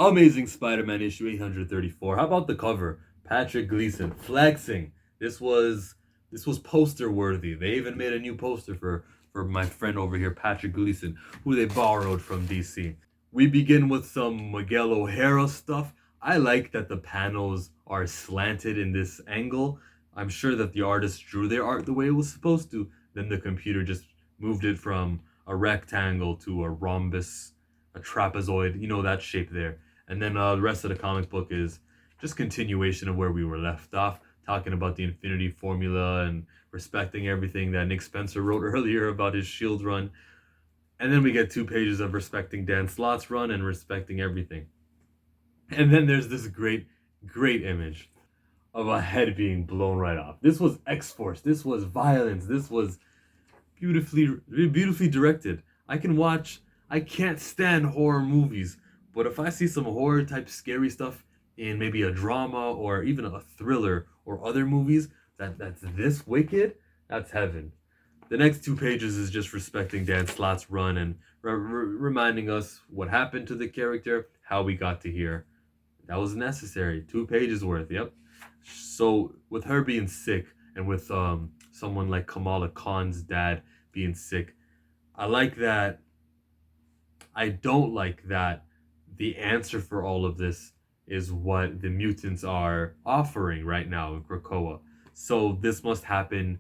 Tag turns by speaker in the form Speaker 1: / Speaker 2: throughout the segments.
Speaker 1: Amazing Spider-Man issue 834. How about the cover? Patrick Gleason flexing. This was this was poster worthy. They even made a new poster for my friend over here, Patrick Gleason, who they borrowed from DC. We begin with some Miguel O'Hara stuff. I like that the panels are slanted in this angle. I'm sure that the artist drew their art the way it was supposed to. Then the computer just moved it from a rectangle to a rhombus, a trapezoid, that shape there. And then the rest of the comic book is just continuation of where we were left off, talking about the Infinity Formula and respecting everything that Nick Spencer wrote earlier about his Shield run. And then we get 2 pages of respecting Dan Slott's run and respecting everything. And then there's this great, great image of a head being blown right off. This was X-Force. This was violence. This was beautifully directed. I can't stand horror movies, but if I see some horror type scary stuff in maybe a drama or even a thriller or other movies that's this wicked, that's heaven. The next 2 pages is just respecting Dan Slott's run and reminding us what happened to the character, how we got to here. That was necessary. 2 pages worth. Yep. So with her being sick and with someone like Kamala Khan's dad being sick, I like that. I don't like that the answer for all of this is what the mutants are offering right now in Krakoa. So this must happen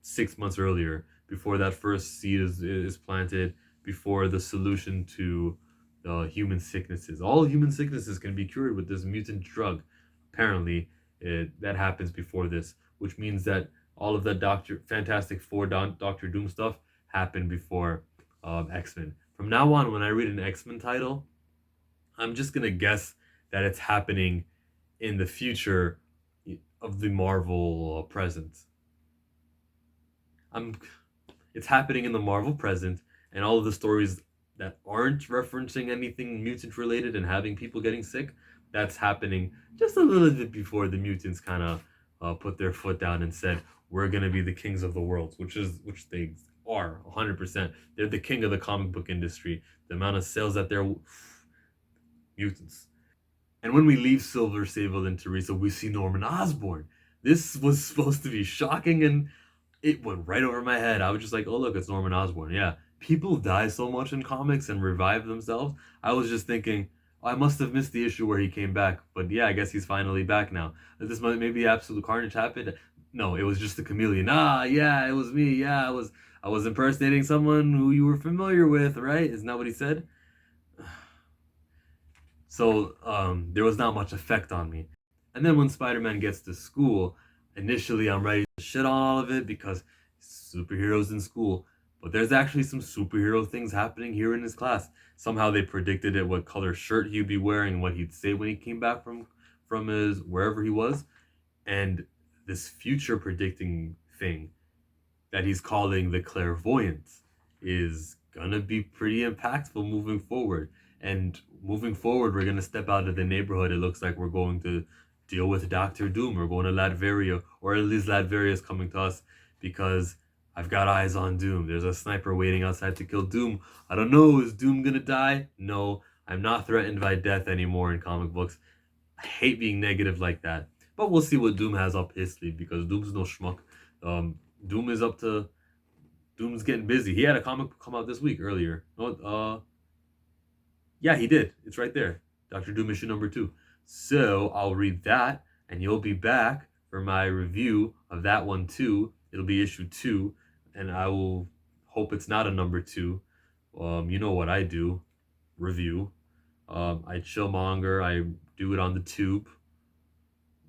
Speaker 1: 6 months earlier, before that first seed is planted, before the solution to the human sicknesses. All human sicknesses can be cured with this mutant drug. Apparently, that happens before this, which means that all of that Fantastic Four, Doctor Doom stuff happened before X-Men. From now on, when I read an X-Men title, I'm just gonna guess that it's happening in the future of the Marvel present. It's happening in the Marvel present, and all of the stories that aren't referencing anything mutant related and having people getting sick, that's happening just a little bit before the mutants kind of put their foot down and said, we're gonna be the kings of the world, which they are 100%. They're the king of the comic book industry. The amount of sales that they're mutants. And when we leave Silver Sable and Teresa, we see Norman Osborn. This was supposed to be shocking, and it went right over my head. I was just like, oh, look, it's Norman Osborn. Yeah, people die so much in comics and revive themselves. I was just thinking, oh, I must have missed the issue where he came back. But yeah, I guess he's finally back now. This might maybe absolute carnage happened. No, it was just the chameleon. Ah, yeah, it was me. Yeah, I was impersonating someone who you were familiar with, right? Isn't that what he said? So there was not much effect on me. And then when Spider-Man gets to school, initially I'm ready to shit on all of it because superheroes in school. But there's actually some superhero things happening here in his class. Somehow they predicted it, what color shirt he'd be wearing and what he'd say when he came back from his wherever he was. And this future predicting thing that he's calling the clairvoyance is gonna be pretty impactful moving forward. And moving forward, we're gonna step out of the neighborhood. It looks like we're going to deal with Doctor Doom. We're going to Latveria, or at least Latveria is coming to us because I've got eyes on Doom. There's a sniper waiting outside to kill Doom. I don't know, is Doom gonna die? No, I'm not threatened by death anymore in comic books. I hate being negative like that. But we'll see what Doom has up his sleeve because Doom's no schmuck. Doom's getting busy. He had a comic come out this week earlier. Yeah, he did. It's right there. Doctor Doom issue number 2. So I'll read that, and you'll be back for my review of that one too. It'll be issue 2, and I will hope it's not a number 2. You know what I do? Review. I chillmonger. I do it on the tube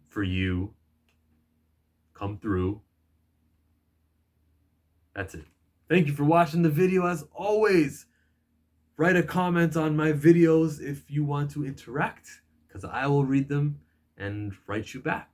Speaker 1: for you. Come through. That's it. Thank you for watching the video. As always, write a comment on my videos if you want to interact, because I will read them and write you back.